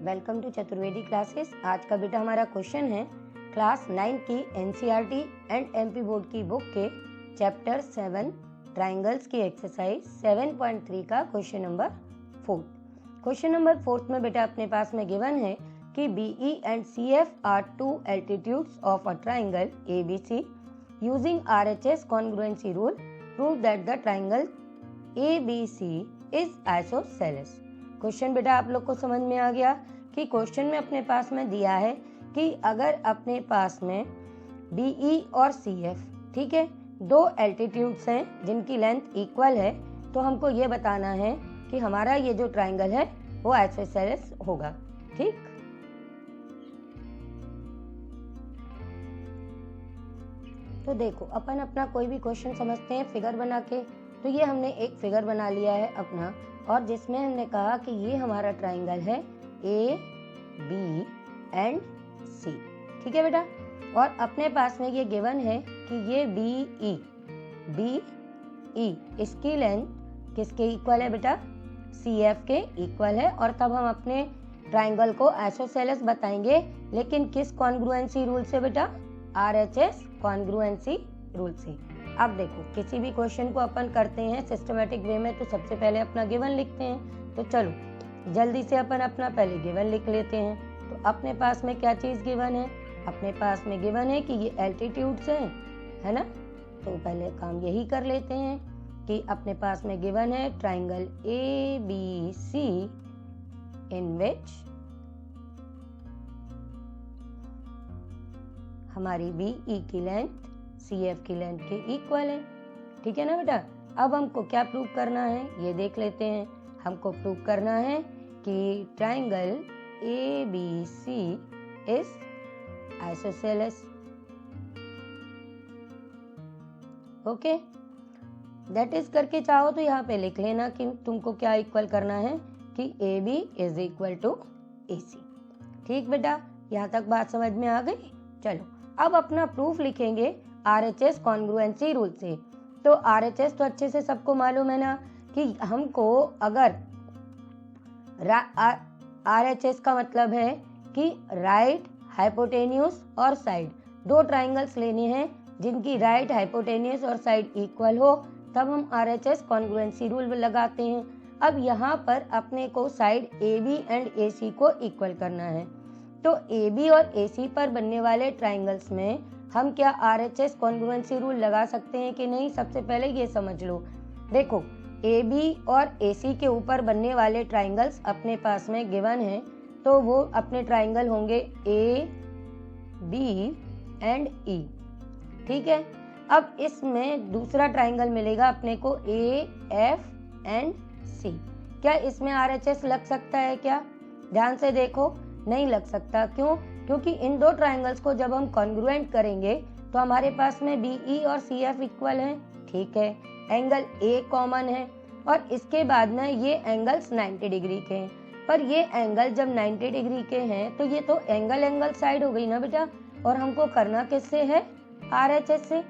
Welcome to Chaturvedi classes. आज का बेटा हमारा क्वेश्चन है क्लास 9 की एनसीईआरटी एंड एमपी बोर्ड की बुक के चैप्टर 7 ट्राइंगल्स की एक्सरसाइज 7.3 का क्वेश्चन नंबर 4। क्वेश्चन नंबर 4 में बेटा अपने पास में गिवन है कि BE and CF are two altitudes of a triangle ABC using RHS congruency rule prove that the triangle ABC is isosceles. Question बेटा आप लोग को समझ में आ गया कि क्वेश्चन में अपने पास में दिया है कि अगर अपने पास में BE और CF ठीक है दो एल्टीट्यूड्स हैं जिनकी लेंथ इक्वल है, तो हमको ये बताना है कि हमारा ये जो ट्राइंगल है वो आइसोसेलेस होगा। ठीक, तो देखो अपन अपना कोई भी क्वेश्चन समझते हैं फिगर बना के। तो ये हमने एक फिगर बना लिया है अपना, और जिसमें हमने कहा कि ये हमारा ट्राइंगल है AB एंड C। ठीक है बेटा, और अपने पास में ये गिवन है कि ये BE इसकी लेंथ किसके इक्वल है बेटा? CF के इक्वल है। और तब हम अपने ट्राइंगल को आइसोसेलेस बताएंगे, लेकिन किस कॉन्ग्रुएंसी रूल से बेटा? RHS कॉन्ग्रुएंसी रूल से। अब देखो किसी भी क्वेश्चन को अपन करते हैं सिस्टमेटिक वे में, तो सबसे पहले अपना गिवन लिखते हैं। तो चलो जल्दी से अपन अपना पहले गिवन लिख लेते हैं। तो अपने पास में क्या चीज गिवन है? अपने पास में गिवन है कि ये एल्टीट्यूड्स हैं, है ना। तो पहले काम यही कर लेते हैं कि अपने पास में गिवन है ट्राइंगल ABC इन विच हमारी BE की लेंथ CF की लेंथ के इक्वल है। ठीक है ना बेटा। अब हमको क्या प्रूव करना है ये देख लेते हैं। हमको प्रूव करना है कि triangle ABC is isosceles. Okay, that is करके चाहो तो यहाँ पे लिख लेना कि तुमको क्या इक्वल करना है कि AB is equal to AC। ठीक बेटा, यहाँ तक बात समझ में आ गई। चलो अब अपना प्रूफ लिखेंगे RHS कॉन्ग्रुएंसी रूल से। तो RHS तो अच्छे से सबको मालूम है ना कि हमको अगर RHS का मतलब है कि राइट, हाइपोटेन्यूस और साइड, दो ट्राइंगल्स लेने हैं जिनकी राइट, हाइपोटेन्यूस और साइड इक्वल हो, तब हम RHS कॉन्ग्रुएंसी रूल लगाते हैं। अब यहाँ पर अपने को साइड AB एंड AC को इक्वल करना है। तो AB और AC पर बनने वाले ट्राइंगल्स में हम क्या RHS कॉन्ग्रुएंसी रूल लगा सकते हैं कि नहीं? सबसे पहले ये समझ लो। देखो AB और AC के ऊपर बनने वाले ट्राइंगल्स अपने पास में गिवन है, तो वो अपने ट्राइंगल होंगे AB एंड E। ठीक है, अब इसमें दूसरा ट्राइंगल मिलेगा अपने को AF एंड C। क्या इसमें RHS लग सकता है क्या? ध्यान से देखो, नहीं लग सकता। क्यों? क्योंकि इन दो ट्राइंगल्स को जब हम कॉन्ग्रुएंट करेंगे तो हमारे पास में BE और CF इक्वल हैं। ठीक है, एंगल A कॉमन है और इसके बाद में ये एंगल्स 90 डिग्री के हैं। पर ये एंगल जब 90 डिग्री के हैं तो ये तो एंगल साइड हो गई ना बेटा, और हमको करना किससे है? RHS से।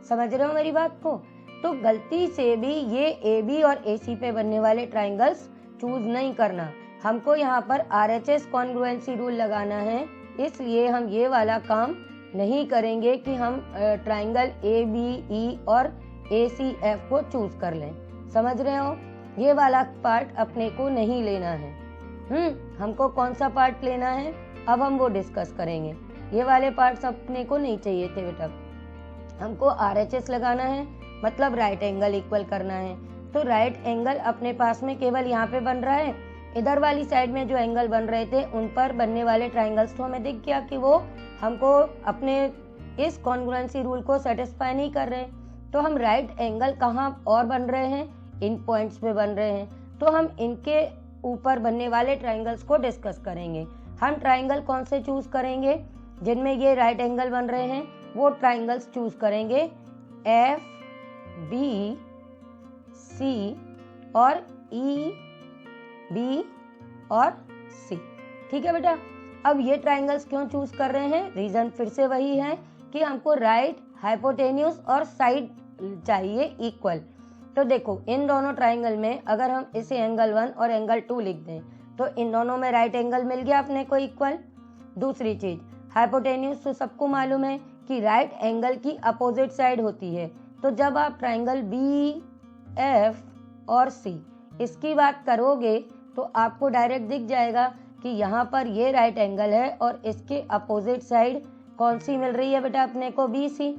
समझ रहे हो मेरी बात को? तो गलती से भी ये AB और AC पे बनने वाले ट्राइंगल्स चूज नहीं करना। हमको यहाँ पर RHS कॉन्ग्रुएंसी रूल लगाना है, इसलिए हम ये वाला काम नहीं करेंगे कि हम ट्राइंगल ABE और ACF को चूज कर लें। समझ रहे हो? ये वाला पार्ट अपने को नहीं लेना है। हमको कौन सा पार्ट लेना है अब हम वो डिस्कस करेंगे। ये वाले पार्ट्स अपने को नहीं चाहिए थे बेटा। हमको RHS लगाना है, मतलब राइट एंगल इक्वल करना है। तो राइट एंगल अपने पास में केवल यहाँ पे बन रहा है। इधर वाली साइड में जो एंगल बन रहे थे उन पर बनने वाले ट्राइंगल्स तो हमें दिख गया कि वो हमको अपने इस कॉन्ग्रुएंसी रूल को सेटिस्फाई नहीं कर रहे। तो हम राइट एंगल कहाँ और बन रहे हैं? इन पॉइंट्स पे बन रहे हैं। तो हम इनके ऊपर बनने वाले ट्राइंगल्स को डिस्कस करेंगे। हम ट्राइंगल कौन से चूज करेंगे? जिनमें ये राइट एंगल बन रहे हैं वो ट्राइंगल्स चूज करेंगे FB C और EB और C। ठीक है बेटा। अब ये ट्राइंगल्स क्यों चूज कर रहे हैं? रीजन फिर से वही है कि हमको राइट, हाइपोटेन्यूस और साइड चाहिए इक्वल। तो देखो इन दोनों ट्राइंगल में अगर हम इसे एंगल 1 और एंगल 2 लिख दें तो इन दोनों में राइट एंगल मिल गया अपने को इक्वल। दूसरी चीज, हाइपोटेन्यूज तो सबको मालूम है कि राइट एंगल की अपोजिट साइड होती है। तो जब आप ट्राइंगल बी एफ और सी इसकी बात करोगे तो आपको डायरेक्ट दिख जाएगा कि यहाँ पर ये राइट एंगल है और इसके अपोजिट साइड कौन सी मिल रही है बेटा अपने को, बी सी।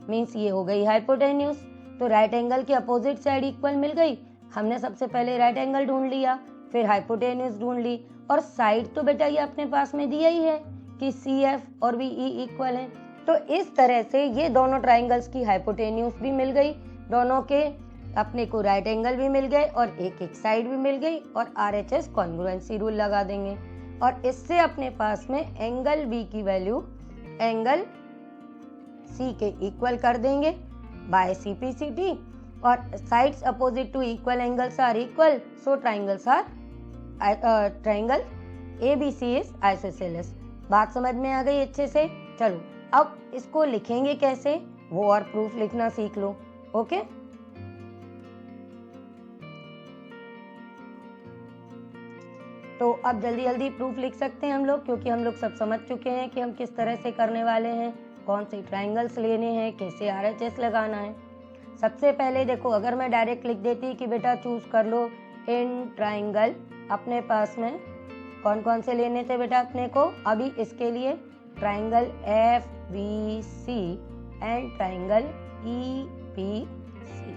मीन्स ये हो गई हाइपोटेन्यूज। तो राइट एंगल की अपोजिट साइड इक्वल मिल गई। हमने सबसे पहले राइट एंगल ढूंढ लिया, फिर हाइपोटेन्यूज ढूंढ ली, और साइड तो बेटा ये अपने पास में दिया ही है कि सी एफ और बी ई इक्वल है। तो इस तरह से ये दोनों ट्राइंगल्स की हाइपोटेन्यूज भी मिल गई, दोनों के अपने को राइट एंगल भी मिल गए और एक एक साइड भी मिल गई, और RHS कॉन्ग्रुएंसी रूल लगा देंगे और इससे अपने पास में एंगल बी की वैल्यू एंगल सी के इक्वल कर देंगे बाय CPCT, और sides opposite to equal angles are equal, so triangles are triangle ABC is isosceles. बात समझ में आ गई अच्छे से? चलो अब इसको लिखेंगे कैसे वो और प्रूफ लिखना सीख लो। ओके, तो अब जल्दी जल्दी प्रूफ लिख सकते हैं हम लोग, क्योंकि हम लोग सब समझ चुके हैं कि हम किस तरह से करने वाले हैं, कौन से ट्राइंगल्स लेने हैं, कैसे RHS लगाना है। सबसे पहले देखो, अगर मैं डायरेक्ट लिख देती कि बेटा चूज कर लो इन ट्राइंगल, अपने पास में कौन कौन से लेने थे बेटा अपने को, अभी इसके लिए triangle FBC and triangle EPC,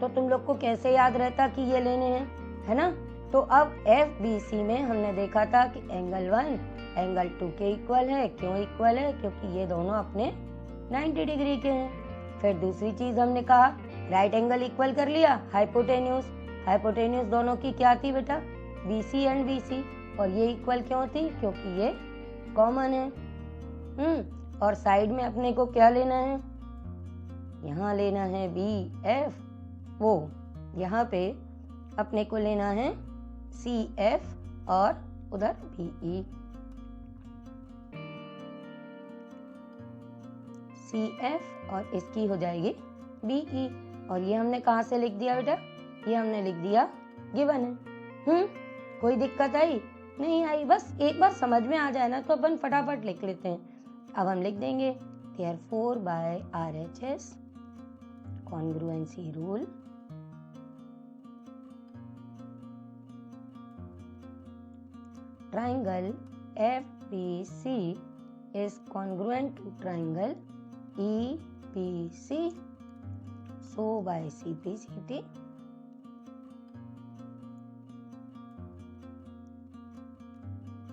तो तुम लोग को कैसे याद रहता कि ये लेने हैं, है ना। तो अब FBC में हमने देखा था कि एंगल 1 एंगल 2 के इक्वल है। क्यों इक्वल है? क्योंकि ये दोनों अपने 90 डिग्री के हैं। फिर दूसरी चीज हमने कहा राइट एंगल इक्वल कर लिया हाइपोटेन्यूज। हाइपोटेन्यूज दोनों की क्या थी बेटा, BC एंड BC, और ये इक्वल क्यों थी? क्योंकि ये कॉमन है। और साइड में अपने को क्या लेना है, यहाँ लेना है BF, वो यहाँ पे अपने को लेना है CF और उधर BE। CF और इसकी हो जाएगी BE, और ये हमने कहाँ से लिख दिया बेटा, ये हमने लिख दिया गिवन है। कोई दिक्कत आई? नहीं आई, बस एक बार समझ में आ जाए ना तो अपन फटाफट लिख लेते हैं। अब हम लिख देंगे therefore by RHS congruency rule triangle FBC is congruent to triangle EPC, so by CPCT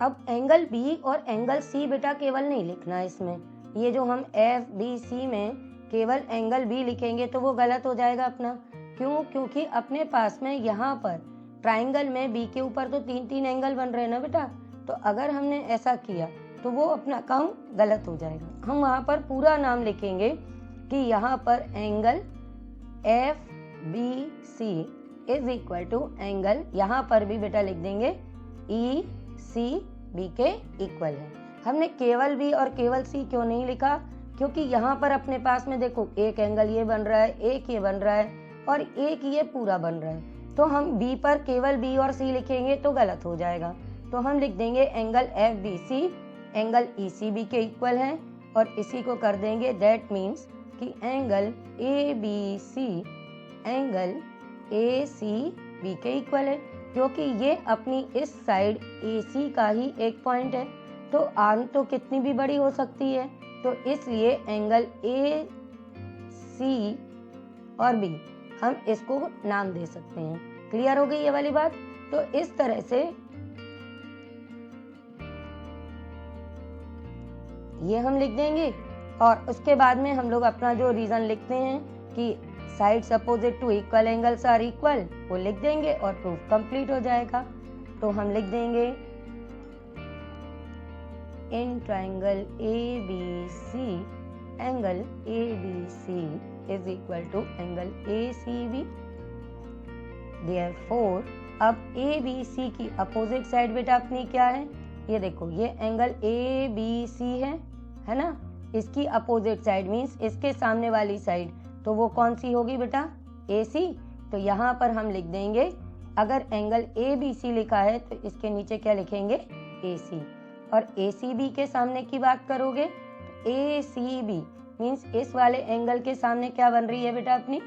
अब एंगल बी और एंगल सी बेटा केवल नहीं लिखना है इसमें, ये जो हम FBC में केवल एंगल बी लिखेंगे तो वो गलत हो जाएगा अपना। क्यों? क्योंकि अपने पास में यहाँ पर ट्राइंगल में बी के ऊपर तो 3 एंगल बन रहे हैं ना बेटा, तो अगर हमने ऐसा किया तो वो अपना काम गलत हो जाएगा। हम वहाँ पर पूरा नाम लिखेंगे कि यहाँ पर angle FBC is equal to angle, यहाँ पर भी बेटा लिख देंगे ECB के इक्वल है। हमने केवल बी और केवल सी क्यों नहीं लिखा? क्योंकि यहाँ पर अपने पास में देखो एक एंगल ये बन रहा है, एक ये बन रहा है और एक ये पूरा बन रहा है, तो हम बी पर केवल बी और सी लिखेंगे तो गलत हो जाएगा। तो हम लिख देंगे एंगल FBC एंगल ECB के इक्वल है, और इसी को कर देंगे दैट मीन्स कि एंगल ABC एंगल ACB के इक्वल है, क्योंकि ये अपनी इस साइड AC का ही एक पॉइंट है, तो आर्म तो कितनी भी बड़ी हो सकती है, तो इसलिए एंगल AC और B हम इसको नाम दे सकते हैं। क्लियर हो गई ये वाली बात? तो इस तरह से ये हम लिख देंगे, और उसके बाद में हम लोग अपना जो रीजन लिखते हैं कि sides opposite to equal angles are equal, वो लिख देंगे और प्रूफ कंप्लीट हो जाएगा। तो हम लिख देंगे in triangle ABC angle ABC is equal to angle ACB। Therefore अब ABC की अपोजिट साइड बेटा अपनी क्या है, ये देखो ये एंगल ABC है ना, इसकी अपोजिट साइड मीन्स इसके सामने वाली साइड, तो वो कौन सी होगी बेटा, AC। तो यहाँ पर हम लिख देंगे अगर एंगल ABC लिखा है तो इसके नीचे क्या लिखेंगे, AC। और ACB के सामने की बात करोगे तो ACB मीन्स इस वाले एंगल के सामने क्या बन रही है बेटा अपनी,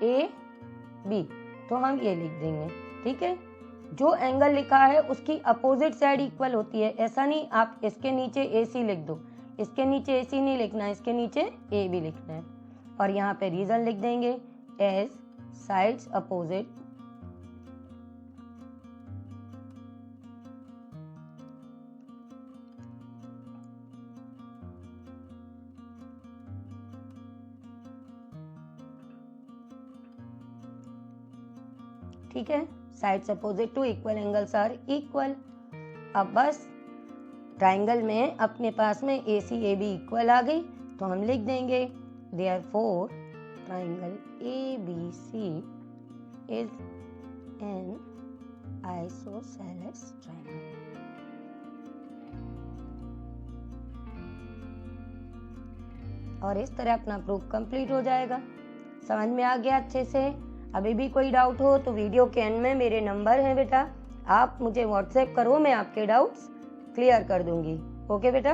AB, तो हम ये लिख देंगे। ठीक है, जो एंगल लिखा है उसकी अपोजिट साइड इक्वल होती है। ऐसा नहीं आप इसके नीचे AC लिख दो, इसके नीचे AC नहीं लिखना है, इसके नीचे AB लिखना है। और यहाँ पे रीजन लिख देंगे एज साइड्स अपोजिट ठीक है, sides opposite to equal angles are equal. अब बस ट्राइंगल में अपने पास में ACAB इक्वल आ गई तो हम लिख देंगे therefore triangle ABC is an isosceles triangle. और इस तरह अपना प्रूफ कंप्लीट हो जाएगा। समझ में आ गया अच्छे से? अभी भी कोई डाउट हो तो वीडियो के एंड में मेरे नंबर है बेटा, आप मुझे व्हाट्सएप करो, मैं आपके डाउट्स क्लियर कर दूंगी। ओके बेटा।